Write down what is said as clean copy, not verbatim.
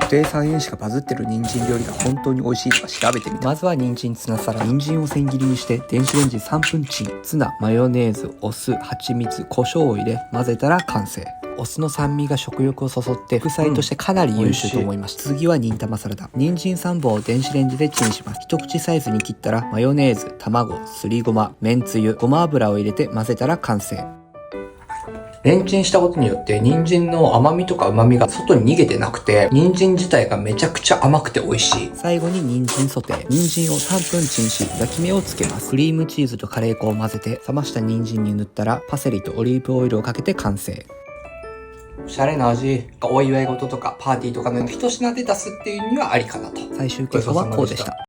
定3円しかバズってる人参料理が本当に美味しいとか調べてみた。まずは人参ツナサラダ。人参を千切りにして電子レンジ3分チン。ツナ、マヨネーズ、お酢、蜂蜜、胡椒を入れ混ぜたら完成。お酢の酸味が食欲をそそって副菜としてかなり優秀と思いました。次は忍たまサラダ。人参3本を電子レンジでチンします。一口サイズに切ったらマヨネーズ、卵、すりごま、めんつゆ、ごま油を入れて混ぜたら完成。レンチンしたことによって人参の甘みとか旨みが外に逃げてなくて、人参自体がめちゃくちゃ甘くて美味しい。最後に人参ソテー。人参を3分チンし焼き目をつけます。クリームチーズとカレー粉を混ぜて冷ました人参に塗ったらパセリとオリーブオイルをかけて完成。おしゃれな味。お祝い事とかパーティーとかの一品で出すっていうにはありかなと。最終結果はこうでした。